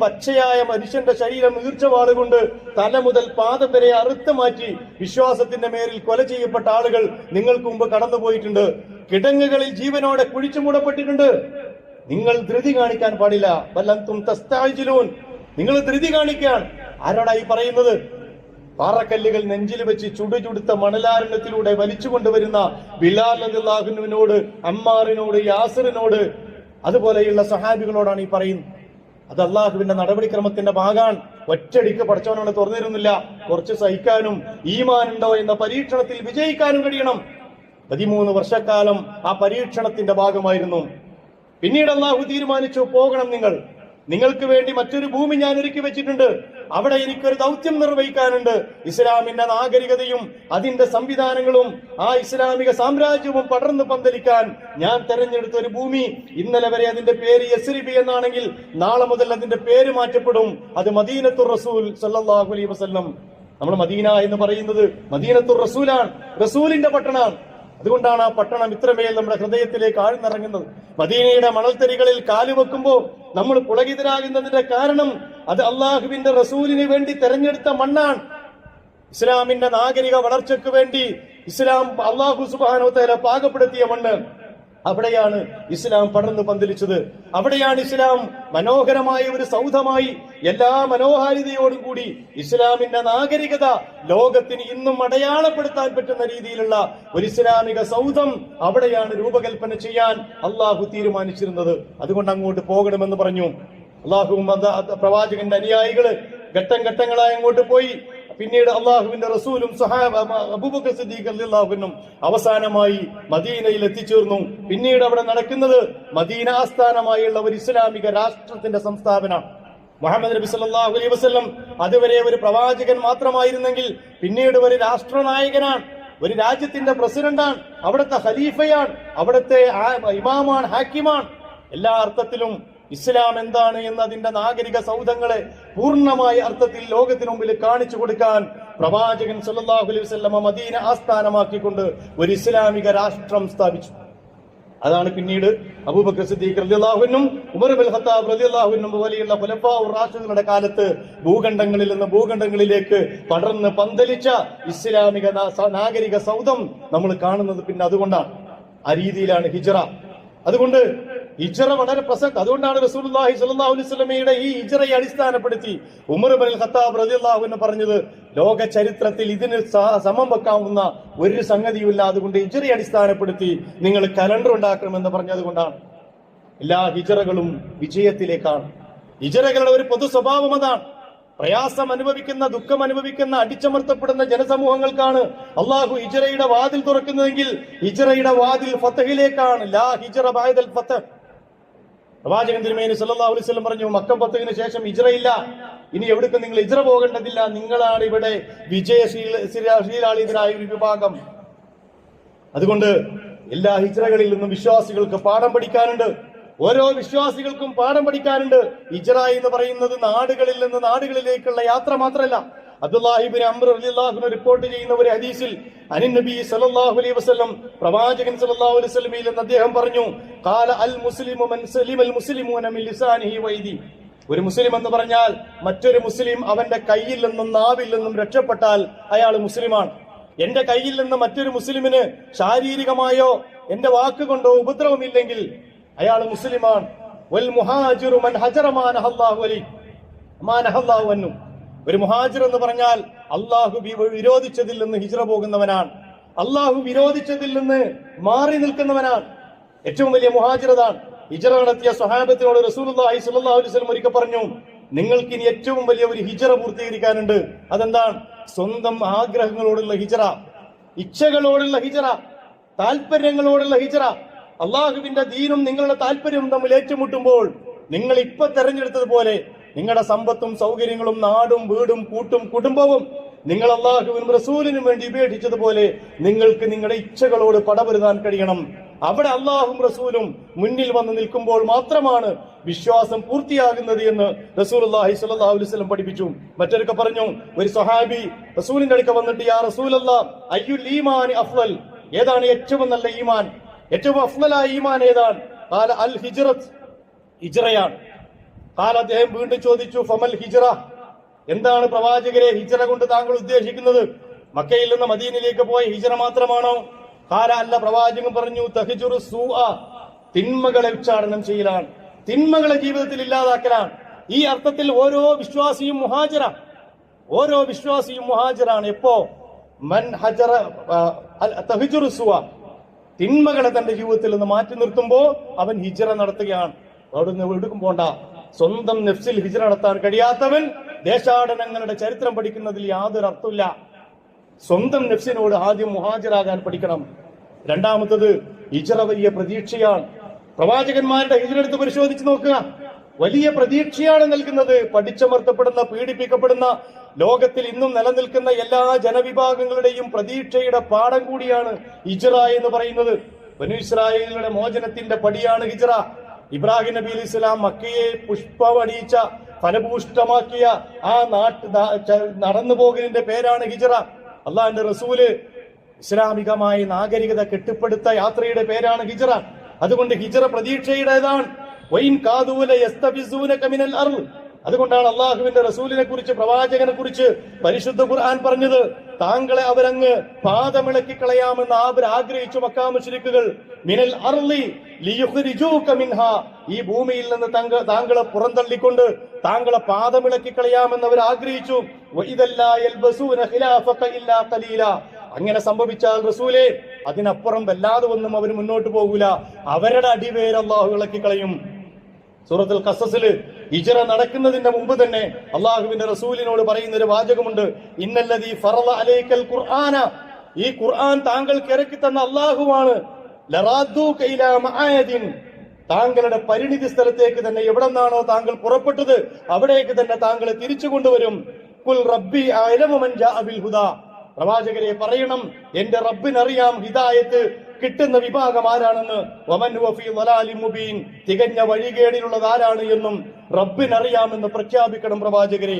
പച്ചയായ മനുഷ്യന്റെ ശരീരം ഈർച്ചവാള് കൊണ്ട് തല മുതൽ പാദം വരെ അറുത്ത് മാറ്റി വിശ്വാസത്തിന്റെ മേലിൽ കൊല ചെയ്യപ്പെട്ട ആളുകൾ നിങ്ങൾക്ക് മുമ്പ് കടന്നുപോയിട്ടുണ്ട്. കിടങ്ങുകളിൽ ജീവനോടെ കുഴിച്ചു മൂടപ്പെട്ടിട്ടുണ്ട്. നിങ്ങൾ ധൃതി കാണിക്കാൻ പാടില്ല. വല്ലന്തും തസ്താജിലൂൻ, നിങ്ങൾ ധൃതി കാണിക്കാൻ. ആരോടായി പറയുന്നത്? പാറക്കല്ലുകൾ നെഞ്ചിൽ വെച്ച് ചുടുചുടുത്ത മണലാരണ്യത്തിലൂടെ വലിച്ചു കൊണ്ടുവരുന്ന ബിലാൽ റളിയല്ലാഹുവിനോട്, അമ്മാറിനോട്, യാസിറിനോട്, അതുപോലെയുള്ള സഹാബികളോടാണ് ഈ പറയുന്നത്. അത് അള്ളാഹുവിന്റെ നടപടിക്രമത്തിന്റെ ഭാഗമാണ്. ഒറ്റടിക്ക് പഠിച്ചവനോട് തുറന്നിരുന്നില്ല. കുറച്ച് സഹിക്കാനും ഈമാനുണ്ടോ എന്ന പരീക്ഷണത്തിൽ വിജയിക്കാനും കഴിയണം. 13 വർഷക്കാലം ആ പരീക്ഷണത്തിന്റെ ഭാഗമായിരുന്നു. പിന്നീട് അള്ളാഹു തീരുമാനിച്ചു, പോകണം നിങ്ങൾ, നിങ്ങൾക്ക് വേണ്ടി മറ്റൊരു ഭൂമി ഞാൻ ഒരുക്കി വെച്ചിട്ടുണ്ട്, അവിടെ എനിക്കൊരു ദൗത്യം നിർവഹിക്കാനുണ്ട്. ഇസ്ലാമിന്റെ നാഗരികതയും അതിന്റെ സംവിധാനങ്ങളും ആ ഇസ്ലാമിക സാമ്രാജ്യവും പടർന്നു പന്തലിക്കാൻ ഞാൻ തെരഞ്ഞെടുത്ത ഒരു ഭൂമി. ഇന്നലെ വരെ അതിന്റെ പേര് യസ്രിബി എന്നാണെങ്കിൽ നാളെ മുതൽ അതിന്റെ പേര് മാറ്റപ്പെടും. അത് മദീനത്തുർ റസൂൽ സല്ലല്ലാഹു അലൈഹി വസല്ലം. നമ്മൾ മദീന എന്ന് പറയുന്നത് മദീനത്തുർ റസൂലാണ്, റസൂലിന്റെ പട്ടണമാണ്. അതുകൊണ്ടാണ് ആ പട്ടണം ഇത്രമേൽ നമ്മുടെ ഹൃദയത്തിലേക്ക് ആഴ്ന്നിറങ്ങുന്നത്. മദീനയുടെ മണൽത്തരികളിൽ കാലുവെക്കുമ്പോൾ നമ്മൾ പുളകിതരാകുന്നതിന്റെ കാരണം അത് അള്ളാഹുവിന്റെ റസൂലിന് വേണ്ടി തെരഞ്ഞെടുത്ത മണ്ണാണ്. ഇസ്ലാമിന്റെ നാഗരിക വളർച്ചയ്ക്ക് വേണ്ടി ഇസ്ലാം അള്ളാഹു സുബ്ഹാനഹു വ തആല പാകപ്പെടുത്തിയ മണ്ണ്. അവിടെയാണ് ഇസ്ലാം പടർന്നു പന്തലിച്ചത്. അവിടെയാണ് ഇസ്ലാം മനോഹരമായ ഒരു സൗധമായി എല്ലാ മനോഹാരിതയോടും കൂടി ഇസ്ലാമിന്റെ നാഗരികത ലോകത്തിന് ഇന്നും അടയാളപ്പെടുത്താൻ പറ്റുന്ന രീതിയിലുള്ള ഒരു ഇസ്ലാമിക സൗധം അവിടെയാണ് രൂപകൽപ്പന ചെയ്യാൻ അള്ളാഹു തീരുമാനിച്ചിരുന്നത്. അതുകൊണ്ട് അങ്ങോട്ട് പോകണമെന്ന് പറഞ്ഞു. അള്ളാഹുവും പ്രവാചകന്റെ അനുയായികള് ഘട്ടം ഘട്ടങ്ങളായി അങ്ങോട്ട് പോയി. പിന്നീട് അള്ളാഹുവിന്റെ റസൂലും അബൂബക്കർ സിദ്ദീഖ് റളിയല്ലാഹു അൻഹു അവസാനമായി മദീനയിൽ എത്തിച്ചേർന്നു. പിന്നീട് അവിടെ നടക്കുന്നത് മദീന ആസ്ഥാനമായുള്ള ഒരു ഇസ്ലാമിക രാഷ്ട്രത്തിന്റെ സംസ്ഥാപന. മുഹമ്മദ് നബി സല്ലല്ലാഹു അലൈഹി വസല്ലം അതുവരെ ഒരു പ്രവാചകൻ മാത്രമായിരുന്നെങ്കിൽ പിന്നീട് ഒരു രാഷ്ട്രനായകനാണ്, ഒരു രാജ്യത്തിന്റെ പ്രസിഡന്റാണ്, അവിടുത്തെ ഖലീഫയാണ്, അവിടുത്തെ ഇമാമാണ്, ഹാക്കിമാണ്. എല്ലാ അർത്ഥത്തിലും ഇസ്ലാം എന്താണ് എന്നതിന്റെ നാഗരിക സൗധങ്ങളെ പൂർണ്ണമായ അർത്ഥത്തിൽ ലോകത്തിനു മുമ്പിൽ കാണിച്ചു കൊടുക്കാൻ പ്രവാചകൻ സല്ലല്ലാഹു അലൈഹി വസല്ലം മദീന ആസ്ഥാനമാക്കിക്കൊണ്ട് ഒരു ഇസ്ലാമിക രാഷ്ട്രം സ്ഥാപിച്ചു. അതാണ് പിന്നീട് അബൂബക്കർ സിദ്ദീഖ് റളിയല്ലാഹു അൻഹു, ഉമർ ഇബ്നുൽ ഖത്താബ് റളിയല്ലാഹു അൻഹു പോലെയുള്ള ഖുലഫാഉർ റാഷിദുകളുടെ കാലത്ത് ഭൂഖണ്ഡങ്ങളിൽ നിന്ന് ഭൂഖണ്ഡങ്ങളിലേക്ക് പടർന്ന് പന്തലിച്ച ഇസ്ലാമിക നാഗരിക സൗധം നമ്മൾ കാണുന്നത് പിന്നെ അതുകൊണ്ടാണ്. ആ രീതിയിലാണ് ഹിജ്റ. അതുകൊണ്ട് ഹിജ്റ വളരെ പ്രസക്തി. അതുകൊണ്ടാണ് റസൂലുള്ളാഹി സ്വല്ലല്ലാഹു അലൈഹി വസല്ലമയുടെ ഈ ഹിജ്റയെ അടിസ്ഥാനപ്പെടുത്തി ഉമർ ഇബ്നുൽ ഖത്താബ് റളിയല്ലാഹു അൻഹു പറഞ്ഞത്, ലോക ചരിത്രത്തിൽ ഇതിന് സമം വെക്കാവുന്ന ഒരു സംഗതിയുമില്ല. അതുകൊണ്ട് ഹിജ്റയെ അടിസ്ഥാനപ്പെടുത്തി നിങ്ങൾ കലണ്ടർ ഉണ്ടാക്കണമെന്ന് പറഞ്ഞത് കൊണ്ടാണ്. എല്ലാ ഹിജ്റകളും വിജയത്തിലേക്കാണ്. ഹിജ്റകളുടെ ഒരു പൊതു സ്വഭാവം അതാണ്. പ്രയാസം അനുഭവിക്കുന്ന, ദുഃഖം അനുഭവിക്കുന്ന, അടിച്ചമർത്തപ്പെടുന്ന ജനസമൂഹങ്ങൾക്കാണ് അള്ളാഹു ഹിജ്റയുടെ വാതിൽ തുറക്കുന്നതെങ്കിൽ ഹിജ്റയുടെ വാതിൽ ഫതഹിലേക്കാണ്. ലാ ഹിജ്റ ബഅദൽ ഫതഹ്. പ്രവാചകൻ തിരുമേനി സല്ലല്ലാഹു അലൈഹി വസല്ലം പറഞ്ഞു, മക്ക ഫതഹിന് ശേഷം ഹിജ്റയില്ല, ഇനി എവിടേക്കും നിങ്ങൾ ഹിജ്റ പോകേണ്ടതില്ല, നിങ്ങളാണ് ഇവിടെ വിജയശീലാളിതരായ ഒരു വിഭാഗം. അതുകൊണ്ട് എല്ലാ ഹിജ്റകളിൽ നിന്നും വിശ്വാസികൾക്ക് പാഠം പഠിക്കാനുണ്ട്. ഓരോ വിശ്വാസികൾക്കും പാഠം പഠിക്കാനുണ്ട്. ഹിജ്റ എന്ന് പറയുന്നത് നാടുകളിൽ നിന്ന് നാടുകളിലേക്കുള്ള യാത്ര മാത്രമല്ല. അബ്ദുല്ലാഹി ഇബ്നു അംർ റളിയല്ലാഹു അൻഹു റിപ്പോർട്ട് ചെയ്യുന്ന ഒരു ഹദീസിൽ അനിൻ നബി സല്ലല്ലാഹു അലൈഹി വസല്ലം, പ്രവാചകൻ സല്ലല്ലാഹു അലൈഹി വസല്ലമയിൽ നിന്ന് അദ്ദേഹം പറഞ്ഞു, ഖാല അൽ മുസ്ലിമു മൻ സലിമൽ മുസ്ലിമൂന മിൻ ലിസാനിഹി വൈദി. ഒരു മുസ്ലിം എന്ന് പറഞ്ഞാൽ മറ്റൊരു മുസ്ലിം അവന്റെ കയ്യിൽ നിന്നും നാവിൽ നിന്നും രക്ഷപ്പെട്ടാൽ അയാൾ മുസ്ലിമാണ്. എന്റെ കയ്യിൽ നിന്ന് മറ്റൊരു മുസ്ലിമിന് ശാരീരികമായോ എന്റെ വാക്കുകൊണ്ടോ ഉപദ്രവമില്ലെങ്കിൽ അയാൾ മുസ്ലിമാണ്. വൽ മുഹാജിറു മൻ ഹജറ മാ നഹല്ലാഹു അലൈഹി മാ നഹല്ലാഹു അൻഹു. ഒരു മുഹാജിർ എന്ന് പറഞ്ഞാൽ അള്ളാഹു വിരോധിച്ചതിൽ നിന്ന് ഹിജ്റ പോകുന്നവനാണ്, അള്ളാഹു വിരോധിച്ചതിൽ നിന്ന് മാറി നിൽക്കുന്നവനാണ്. ഏറ്റവും വലിയ മുഹാജിർ അതാണ്. ഹിജ്റ നടത്തിയ സ്വഹാബത്തിനോട് റസൂലുള്ളാഹി സ്വല്ലല്ലാഹു അലൈഹി വസല്ലം ഒരിക്കൽ പറഞ്ഞു, നിങ്ങൾക്ക് ഇനി ഏറ്റവും വലിയ ഒരു ഹിജ്റ പൂർത്തീകരിക്കാനുണ്ട്. അതെന്താണ്? സ്വന്തം ആഗ്രഹങ്ങളോടുള്ള ഹിജ്റ, ഇച്ഛകളോടുള്ള ഹിജ്റ, താല്പര്യങ്ങളോടുള്ള ഹിജ്റ. അള്ളാഹുവിന്റെ ദീനും നിങ്ങളുടെ താല്പര്യവും തമ്മിൽ ഏറ്റുമുട്ടുമ്പോൾ നിങ്ങൾ ഇപ്പൊ തെരഞ്ഞെടുത്തതുപോലെ നിങ്ങളുടെ സമ്പത്തും സൗകര്യങ്ങളും നാടും വീടും കൂട്ടും കുടുംബവും നിങ്ങൾ അള്ളാഹുവിനും റസൂലിനും വേണ്ടി ഉപേക്ഷിച്ചതുപോലെ നിങ്ങൾക്ക് നിങ്ങളുടെ ഇച്ഛകളോട് പടപൊരുതാൻ കഴിയണം. അവിടെ അള്ളാഹും റസൂലും മുന്നിൽ വന്ന് നിൽക്കുമ്പോൾ മാത്രമാണ് വിശ്വാസം പൂർത്തിയാകുന്നത് എന്ന് റസൂലുള്ളാഹി സ്വല്ലല്ലാഹു അലൈഹി വസല്ലം പഠിപ്പിച്ചു. മറ്റൊരുക്കെ പറഞ്ഞു, ഒരു സ്വഹാബി റസൂലിന്റെ അടുക്ക വന്നിട്ട്, യാ റസൂലല്ലാഹ് അയ്യുൽ ഈമാനി അഫ്ളൽ, ഏതാണ് ഏറ്റവും നല്ല ഈമാൻ, ഏറ്റവും അഫ്ളലായ ഈമാൻ ഏതാണ്? ഖാല അൽ ഹിജ്റത്ത്, ഹിജ്റയാണ്. ഖാല, അദ്ദേഹം വീണ്ടും ചോദിച്ചു, ഫമൽ ഹിജ്റ, എന്താണ് പ്രവാചകരെ ഹിജ്റ കൊണ്ട് താങ്കൾ ഉദ്ദേശിക്കുന്നത്? മക്കയിൽ നിന്ന് മദീനയിലേക്ക് പോയ ഹിജ്റ മാത്രമാണോ? ഖാല, അല്ല. പ്രവാചകൻ പറഞ്ഞു, തഹ്ജുറു സൂഅ, തിന്മകളെ ഉച്ചാടനം ചെയ്യലാണ്, തിന്മകളെ ജീവിതത്തിൽ ഇല്ലാതാക്കലാണ്. ഈ അർത്ഥത്തിൽ ഓരോ വിശ്വാസിയും മുഹാജിറ, ഓരോ വിശ്വാസിയും മുഹാജിറാണ്. എപ്പോ? മൻ ഹജറ തഹ്ജുറു സൂഅ, തിന്മകളെ തന്റെ ജീവിതത്തിൽ നിന്ന് മാറ്റി നിർത്തുമ്പോ അവൻ ഹിജ്റ നടത്തുകയാണ്. അവിടുന്ന് എവിടേക്കും പോണ്ട. സ്വന്തം നെഫ്സിൽ ഹിജ്റ നടത്താൻ കഴിയാത്തവൻ ദേശാടനങ്ങളുടെ ചരിത്രം പഠിക്കുന്നതിൽ യാതൊരു അർത്ഥമില്ല. സ്വന്തം നെഫ്സിനോട് ആദ്യം മുഹാജിറാകാൻ പഠിക്കണം. രണ്ടാമത്തത്, ഹിജ്റ വലിയ പ്രതീക്ഷയാണ്. പ്രവാചകന്മാരുടെ ഹിജ്റ എടുത്ത് പരിശോധിച്ച് നോക്കുക, വലിയ പ്രതീക്ഷയാണ് നൽകുന്നത്. പഠിച്ചമർത്തപ്പെടുന്ന, പീഡിപ്പിക്കപ്പെടുന്ന, ലോകത്തിൽ ഇന്നും നിലനിൽക്കുന്ന എല്ലാ ജനവിഭാഗങ്ങളുടെയും പ്രതീക്ഷയുടെ പാഠം കൂടിയാണ് ഹിജ്റ എന്ന് പറയുന്നത്. ബനൂ ഇസ്രായേലിയുടെ മോചനത്തിന്റെ പടിയാണ് ഹിജ്റ. ഇബ്രാഹിം നബി അലൈഹി സ്വലാം മക്കയെ പുഷ്പമണിയിച്ച, ഫലഭൂഷ്ടമാക്കിയ ആ നടന്നു പോകലിന്റെ പേരാണ് ഹിജ്റ. അള്ളാഹിന്റെ റസൂല് ഇസ്ലാമികമായ നാഗരികത കെട്ടിപ്പടുത്ത യാത്രയുടെ പേരാണ് ഹിജ്റ. അതുകൊണ്ട് ഹിജ്റ പ്രതീക്ഷയുടേതാണ്. അതുകൊണ്ടാണ് അള്ളാഹുവിന്റെ റസൂലിനെ കുറിച്ച്, പ്രവാചകനെ കുറിച്ച് പരിശുദ്ധ ഖുർആൻ പറഞ്ഞത്, താങ്കളെ അവരങ്ങ് പാദമിളക്കി കളയാമെന്ന് അവർ ആഗ്രഹിച്ചു. മക്കാ മുശ്രിക്കുകൾ മിനൽ അർളി ലിയുഖ്രിജൂക മിൻഹാ, ഈ ഭൂമിയിൽ നിന്ന് താങ്കളെ പുറന്തള്ളിക്കൊണ്ട് താങ്കളെ പാദമിളക്കി കളയാമെന്ന് അവർ ആഗ്രഹിച്ചു. വഇദല്ലാ യൽബസൂന ഖിലാഫക ഇല്ലാ ഖലീല, അങ്ങനെ സംഭവിച്ചാൽ റസൂലേ അതിനപ്പുറം വല്ലാതെ ഒന്നും അവർ മുന്നോട്ട് പോകൂല, അവരുടെ അടിവേര് അള്ളാഹു ഇളക്കി കളയും. സൂറത്തുൽ ഖസസിൽ ഹിജ്റ നടക്കുന്നതിന്റെ മുമ്പ് തന്നെ അള്ളാഹുവിന്റെ റസൂലിനോട് പറയുന്ന ഒരു വാചകമുണ്ട്, ഇന്നല്ലദീ ഫറള അലൈക്കൽ ഖുർആന, ഈ ഖുർആൻ താങ്കൾക്ക് ഇറക്കി തന്ന അള്ളാഹുവാണ്. ലറാദ്ദൂക ഇലാ മആദിൻ, താങ്കളുടെ പരിണിതി സ്ഥലത്തേക്ക് തന്നെ, എവിടെ നിന്നാണോ താങ്കൾ പുറപ്പെട്ടത് അവിടേക്ക് തന്നെ താങ്കളെ തിരിച്ചു കൊണ്ടുവരും. ഖുൽ റബ്ബി അഅലമു മൻ ജാഅ ബിൽ ഹുദാ, പ്രവാചകരെ പറയണം, എന്റെ റബ്ബിനറിയാം ഹിദായത്ത് കിട്ടുന്ന വിഭാഗം ആരാണെന്ന്. വമൻ ഹുവ ഫീ ളലാലിൻ മുബീൻ, തികഞ്ഞ വഴികേടിലുള്ളത് ആരാണ് എന്നും റബ്ബിനറിയാമെന്ന് പ്രഖ്യാപിക്കണം പ്രവാചകരെ.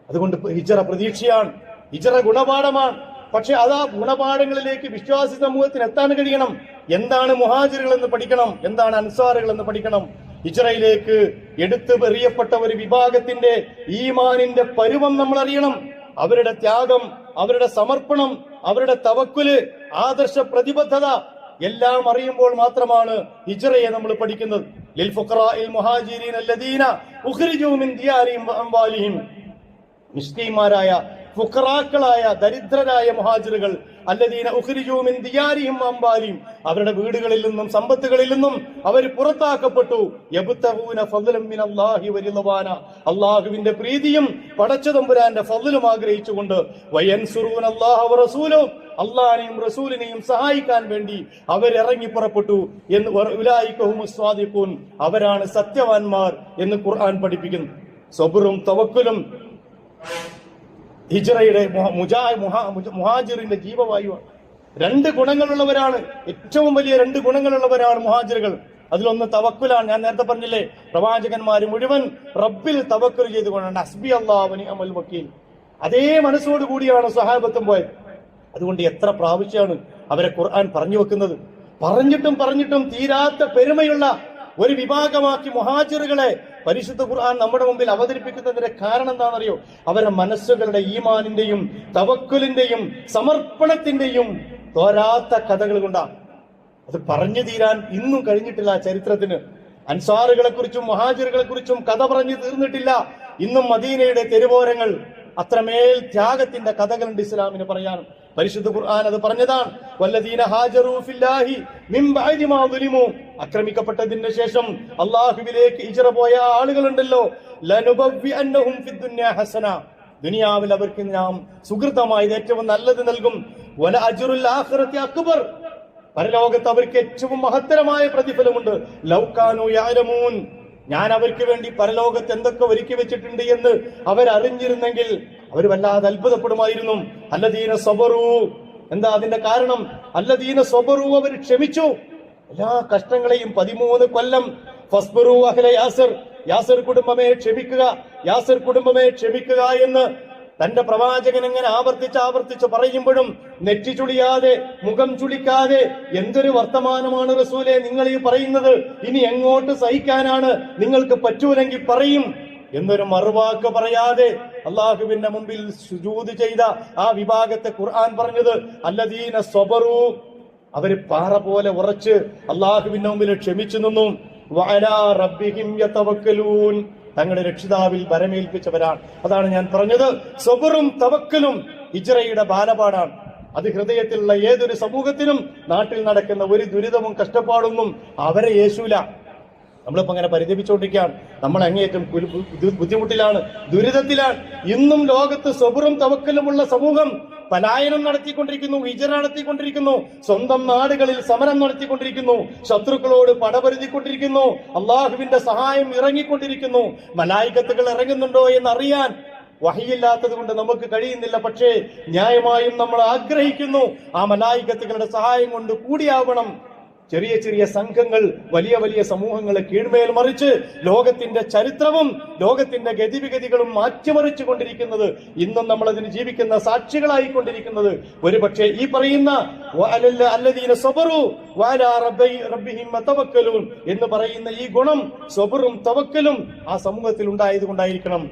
അതുകൊണ്ട് ഹിജ്റ പ്രതീക്ഷയാണ്, ഹിജ്റ ഗുണപാഠമാണ്. പക്ഷെ അതാ ഗുണപാഠങ്ങളിലേക്ക് വിശ്വാസി സമൂഹത്തിന് എത്താൻ കഴിയണം. എന്താണ് മുഹാജിറുകൾ എന്ന് പഠിക്കണം, എന്താണ് അൻസാറുകൾ എന്ന് പഠിക്കണം. ഹിജ്റയിലേക്ക് എടുത്തു എറിയപ്പെട്ട ഒരു വിഭാഗത്തിന്റെ ഈമാനിന്റെ പരുവം നമ്മൾ അറിയണം. അവരുടെ ത്യാഗം, അവരുടെ സമർപ്പണം, അവരുടെ തവക്കുല്, ആദർശ പ്രതിബദ്ധത എല്ലാം അറിയുമ്പോൾ മാത്രമാണ് ഹിജ്റയെ നമ്മൾ പഠിക്കുന്നത്. ലിൽ ഫുഖറാഇൽ മുഹാജിരീന അല്ലദീന ഉഖ്രിജൂ മിൻ ദിയാരിഹിം വഅംവാലിഹിം, മിസ്കീന്മാരായ, ഫുഖറാക്കളായ, ദരിദ്രരായ മുഹാജിറുകൾ, അല്ലദീന ഉഖ്രിജൂ മിൻ ദിയാരിഹിം വഅംവാലിഹിം, അവരുടെ വീടുകളിൽ നിന്നും സമ്പത്തുകളിൽ നിന്നും അവർ പുറത്താക്കപ്പെട്ടു. യബ്തഗൂന ഫദ്ലൻ മിനല്ലാഹി വരിളവാന, അല്ലാഹുവിന്റെ പ്രീതിയും പടച്ചതമ്പുരാന്റെ ഫദ്ലും ആഗ്രഹിച്ചുകൊണ്ട്, വയൻസുറൂന അല്ലാഹ വറസൂലു, അല്ലാഹുവിനെയും റസൂലിനെയും സഹായിക്കാൻ വേണ്ടി അവരിറങ്ങി പുറപ്പെട്ടു എന്ന്. ഉലൈക ഹുമുസ് സ്വാദിഖൂൻ, അവരാണ് സത്യവാന്മാർ എന്ന് ഖുർആൻ പഠിപ്പിക്കുന്നു. സബ്റും തവക്കുലും ഹിജ്റയുടെ മുഹാജിറിന്റെ ജീവവായുവാണ്. രണ്ട് ഗുണങ്ങളുള്ളവരാണ്, ഏറ്റവും വലിയ രണ്ട് ഗുണങ്ങളുള്ളവരാണ് മുഹാജിറുകൾ. അതിലൊന്ന് തവക്കുലാണ്. ഞാൻ നേരത്തെ പറഞ്ഞില്ലേ, പ്രവാചകന്മാര് മുഴുവൻ റബ്ബിൽ തവക്കുൽ ചെയ്തുകൊണ്ടാണ്. ഹസ്ബി അല്ലാഹു വനിഅമൽ വക്കീൽ, അതേ മനസ്സോട് കൂടിയാണ് സ്വഹാബത്തും പോയത്. അതുകൊണ്ട് എത്ര പ്രാവശ്യമാണ് അവരെ ഖുർആൻ പറഞ്ഞു വെക്കുന്നത്. പറഞ്ഞിട്ടും തീരാത്ത പെരുമയുള്ള ഒരു വിഭാഗമാക്കി മുഹാജിറുകളെ പരിശുദ്ധ ഖുർആൻ നമ്മുടെ മുമ്പിൽ അവതരിപ്പിക്കുന്നതിന്റെ കാരണം എന്താണെന്നറിയോ? അവരുടെ മനസ്സുകളുടെ ഈമാനിന്റെയും തവക്കുലിന്റെയും സമർപ്പണത്തിന്റെയും തോരാത്ത കഥകൾ കൊണ്ടാണ്. അത് പറഞ്ഞു തീരാൻ ഇന്നും കഴിഞ്ഞിട്ടില്ല ചരിത്രത്തിന്. അൻസാറുകളെ കുറിച്ചും മുഹാജിറുകളെ കുറിച്ചും കഥ പറഞ്ഞു തീർന്നിട്ടില്ല. ഇന്നും മദീനയുടെ തെരുവോരങ്ങൾ അത്രമേൽ ത്യാഗത്തിന്റെ കഥകളുണ്ട് ഇസ്ലാമിന് പറയാൻ. പരിശുദ്ധ ഖുർആൻ അത് പറഞ്ഞതാണ്. വല്ലദീന ഹാജറൂ ഫില്ലാഹി മിൻ ബഅദി മാ ദുലിമു, ആക്രമിക്കപ്പെട്ടതിന് ശേഷം അല്ലാഹുവിലേക്ക് ഹിജ്റ പോയ ആളുകളുണ്ടല്ലോ, ലനുബവ്വിഅന്നഹും ഫിദ്ദുനിയ ഹസന, ദുനിയാവിൽ അവർക്ക് നാം സുഹൃതമായത് ഏറ്റവും നല്ലത് നൽകും. വല അജ്റുൽ ആഖിറതി അക്ബർ, പരലോകത്ത് അവർക്ക് ഏറ്റവും മഹത്തരമായ പ്രതിഫലമുണ്ട്. ലൗ കാനൂ യഅലമൂൻ, ഞാൻ അവർക്ക് വേണ്ടി പരലോകത്ത് എന്തൊക്കെ ഒരുക്കി വെച്ചിട്ടുണ്ട് എന്ന് അവരറിഞ്ഞിരുന്നെങ്കിൽ അവർ വല്ലാതെ അത്ഭുതപ്പെടുമായിരുന്നു. അല്ലദീന സബറു, അവർ ത്യാഗം സഹിച്ചു. വഅല റബ്ബിഹിം യതവക്കലൂൻ, അവരുടെ റബ്ബിൽ എന്താ അതിന്റെ കാരണം? അല്ലദീന സ്വബറു, അവർ ക്ഷമിച്ചു എല്ലാ കഷ്ടങ്ങളെയും. 13 കൊല്ലം ഫസ്ബറു അഹ്ല യാസിർ, യാസിർ കുടുംബമേ ക്ഷമിക്കുക, യാസിർ കുടുംബമേ ക്ഷമിക്കുക എന്ന് തന്റെ പ്രവാചകൻ എങ്ങനെ ആവർത്തിച്ച് പറയുമ്പോഴും നെറ്റി ചുളിയാതെ, മുഖം ചുളിക്കാതെ, എന്തൊരു വർത്തമാനമാണ് റസൂലെ നിങ്ങൾ ഈ പറയുന്നത്, ഇനി എങ്ങോട്ട് സഹിക്കാനാണ്, നിങ്ങൾക്ക് പറ്റൂലെങ്കിൽ പറയും എന്നൊരു മറുവാക്ക് പറയാതെ അള്ളാഹുവിന്റെ മുമ്പിൽ സുജൂദ് ചെയ്ത ആ വിഭാഗത്തെ ഖുർആൻ പറഞ്ഞത് അല്ലദീന സ്വബറു, അവര് പാറ പോലെ ഉറച്ച് അള്ളാഹുവിന്റെ മുമ്പിൽ ക്ഷമിച്ചു നിന്നു. വഅലാ റബ്ബിഹിം യതവക്കലൂൻ, തങ്ങളുടെ രക്ഷിതാവിൽ വരമേൽപ്പിച്ചവരാണ്. അതാണ് ഞാൻ പറഞ്ഞത്, സ്വബറും തവക്കലും ഹിജ്റയുടെ ബാലപാടാണ്. അത് ഹൃദയത്തിലുള്ള ഏതൊരു സമൂഹത്തിനും നാട്ടിൽ നടക്കുന്ന ഒരു ദുരിതവും കഷ്ടപ്പാടൊന്നും അവരെ യേശൂല. നമ്മളിപ്പോ അങ്ങനെ പരിതപിച്ചുകൊണ്ടിരിക്കുകയാണ്, നമ്മൾ അങ്ങേയറ്റം ബുദ്ധിമുട്ടിലാണ്, ദുരിതത്തിലാണ്. ഇന്നും ലോകത്ത് സ്വബറും തവക്കലുമുള്ള സമൂഹം പലായനം നടത്തിക്കൊണ്ടിരിക്കുന്നു, ഹിജ്റ നടത്തിക്കൊണ്ടിരിക്കുന്നു, സ്വന്തം നാടുകളിൽ സമരം നടത്തിക്കൊണ്ടിരിക്കുന്നു, ശത്രുക്കളോട് പടപൊരുതിക്കൊണ്ടിരിക്കുന്നു, അള്ളാഹുവിന്റെ സഹായം ഇറങ്ങിക്കൊണ്ടിരിക്കുന്നു. മലായികത്തുകൾ ഇറങ്ങുന്നുണ്ടോ എന്നറിയാൻ വഹിയില്ലാത്തത് കൊണ്ട് നമുക്ക് കഴിയുന്നില്ല. പക്ഷേ ന്യായമായും നമ്മൾ ആഗ്രഹിക്കുന്നു ആ മലായികത്തുകളുടെ സഹായം കൊണ്ട് കൂടിയാവണം ചെറിയ ചെറിയ സംഘങ്ങൾ വലിയ വലിയ സമൂഹങ്ങളെ കീഴ്മേൽ മറിച്ച് ലോകത്തിന്റെ ചരിത്രവും ലോകത്തിന്റെ ഗതിവിഗതികളും മാറ്റിമറിച്ചു കൊണ്ടിരിക്കുന്നത് ഇന്നും നമ്മൾ അതിന് ജീവിക്കുന്ന സാക്ഷികളായിക്കൊണ്ടിരിക്കുന്നത് ഒരുപക്ഷെ ഈ പറയുന്ന അല്ലദീന സ്വബറു വഅലാ റബ്ബിഹിം യതവക്കലൂൻ എന്ന് പറയുന്ന ഈ ഗുണം സ്വബറും തവക്കലും ആ സമൂഹത്തിൽ ഉണ്ടായത് കൊണ്ടായിരിക്കണം.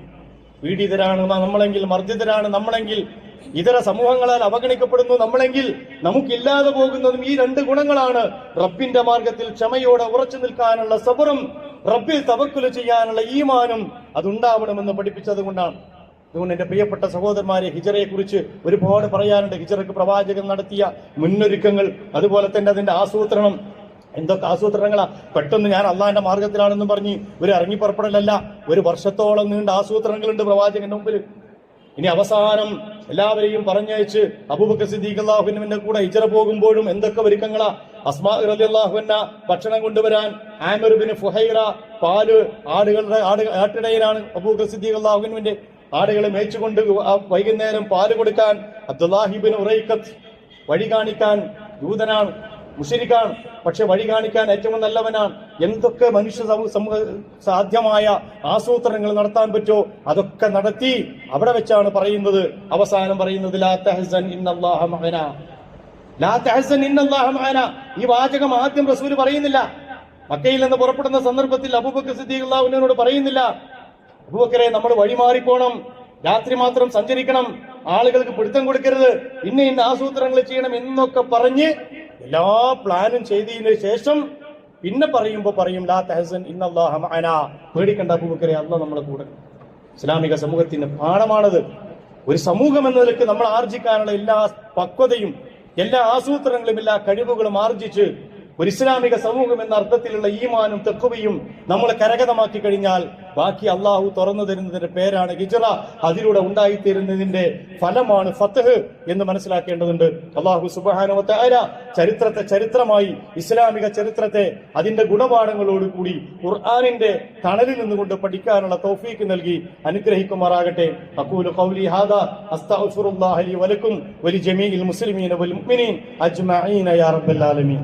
പീഡിതരാണ് നമ്മളെങ്കിൽ, മർദ്ദിതരാണ് നമ്മളെങ്കിൽ, ഇതര സമൂഹങ്ങളാൽ അവഗണിക്കപ്പെടുന്നു നമ്മളെങ്കിൽ, നമുക്കില്ലാതെ പോകുന്നതും ഈ 2 ഗുണങ്ങളാണ്. റബ്ബിന്റെ മാർഗത്തിൽ ക്ഷമയോടെ ഉറച്ചു നിൽക്കാനുള്ള സബറും റബ്ബിൽ തവക്കുൽ ചെയ്യാനുള്ള ഈമാനും അതുണ്ടാവണമെന്ന് പഠിപ്പിച്ചത് കൊണ്ടാണ്. അതുകൊണ്ട് എന്റെ പ്രിയപ്പെട്ട സഹോദരന്മാരെ, ഹിജ്റയെ കുറിച്ച് ഒരുപാട് പറയാനുണ്ട്. ഹിജ്റയ്ക്ക് പ്രവാചകൻ നടത്തിയ മുന്നൊരുക്കങ്ങൾ, അതുപോലെ തന്നെ അതിന്റെ ആസൂത്രണം, എന്തൊക്കെ ആസൂത്രണങ്ങളാ. പെട്ടെന്ന് ഞാൻ അള്ളാഹിന്റെ മാർഗത്തിലാണെന്ന് പറഞ്ഞ് ഒരു ഇറങ്ങിപ്പുറപ്പെടലല്ല, ഒരു വർഷത്തോളം നീണ്ട ആസൂത്രണങ്ങളുണ്ട് പ്രവാചകന്റെ മുമ്പിൽ. ഇനി അവസാനം എല്ലാവരെയും പറഞ്ഞയച്ച് അബൂബക്കർ സിദ്ദീഖ് അല്ലാഹുവിന്റെ കൂടെ ഹിജ്റ പോകുമ്പോഴും എന്തൊക്കെ ഒരുക്കങ്ങളാ. അസ്മാ റളിയല്ലാഹു അൻഹ ഭക്ഷണം കൊണ്ടുവരാൻ, ആമിർ ബിൻ ഫുഹൈറ പാല്, ആട്ടിടയനാണ് അബൂബക്കർ സിദ്ദീഖ് അല്ലാഹുവിന്റെ, ആടുകളെ മേച്ചുകൊണ്ട് വൈകുന്നേരം പാല് കൊടുക്കാൻ. അബ്ദുല്ലാഹി ബിൻ ഉറൈഖത്ത് വഴി കാണിക്കാൻ, ദൂതനാണ്, മുശ്രിക്കാണ്, പക്ഷെ വഴി കാണിക്കാൻ ഏറ്റവും നല്ലവനാണ്. എന്തൊക്കെ മനുഷ്യ സമൂഹ സാധ്യമായ ആസൂത്രണങ്ങൾ നടത്താൻ പറ്റോ അതൊക്കെ നടത്തി അവിടെ വെച്ചാണ് പറയുന്നത്, അവസാനം പറയുന്നത് ലാ തഹ്സൻ ഇന്നല്ലാഹ മഅനാ, ലാ തഹ്സൻ ഇന്നല്ലാഹ മഅനാ. ഈ വാചകം ആദ്യം റസൂൽ പറയുന്നില്ല. മക്കയിൽ നിന്ന് പുറപ്പെടുന്ന സന്ദർഭത്തിൽ അബൂബക്കർ സിദ്ദീഖ് അല്ലാഹുവിനോട് പറയുന്നില്ല, അബൂബക്കറെ നമ്മൾ വഴിമാറിപ്പോണം, രാത്രി മാത്രം സഞ്ചരിക്കണം, ആളുകൾക്ക് പിടുത്തം കൊടുക്കരുത്, ഇന്ന ആസൂത്രണങ്ങൾ ചെയ്യണം എന്നൊക്കെ പറഞ്ഞ് എല്ലാ പ്ലാനും ചെയ്തതിനു ശേഷം പിന്നെ പറയും ലാ തഹ്സൻ ഇന്നല്ലാഹ മഅനാ, പേടിക്കണ്ട അബൂബക്കറെ, അല്ലാഹ് നമ്മുടെ കൂടെ. ഇസ്ലാമിക സമൂഹത്തിന്റെ പാഠമാണത്. ഒരു സമൂഹം എന്ന നിലയ്ക്ക് നമ്മൾ ആർജിക്കാനുള്ള എല്ലാ പക്വതയും, എല്ലാ ആസൂത്രണങ്ങളും, എല്ലാ കഴിവുകളും ആർജിച്ച് ഒരു ഇസ്ലാമിക സമൂഹം എന്ന അർത്ഥത്തിലുള്ള ഈമാനും തഖ്വയും നമ്മൾ കരഗതമാക്കി കഴിഞ്ഞാൽ ബാക്കി അള്ളാഹു തുറന്നു തരുന്നതിന്റെ പേരാണ് ഹിജ്റ. അതിലൂടെ ഉണ്ടായിത്തീരുന്നതിന്റെ ഫലമാണ് ഫത്ഹ് എന്ന് മനസ്സിലാക്കേണ്ടതുണ്ട്. അള്ളാഹു സുബ്ഹാനഹു വ തആല ചരിത്രത്തെ ചരിത്രമായി, ഇസ്ലാമിക ചരിത്രത്തെ അതിന്റെ ഗുണപാഠങ്ങളോടുകൂടി ഖുർആനിന്റെ തണലിൽ നിന്നുകൊണ്ട് പഠിക്കാനുള്ള തൗഫീഖ് നൽകി അനുഗ്രഹിക്കുമാറാകട്ടെ. അഖൂലു ഖൗലി ഹാദാ അസ്തഗ്ഫിറുല്ലാഹ ലി വലക്കും വലിജമീഇൽ മുസ്ലിമീന വൽ മുഅ്മിനീൻ അജ്മഈന യാ റബ്ബൽ ആലമീൻ.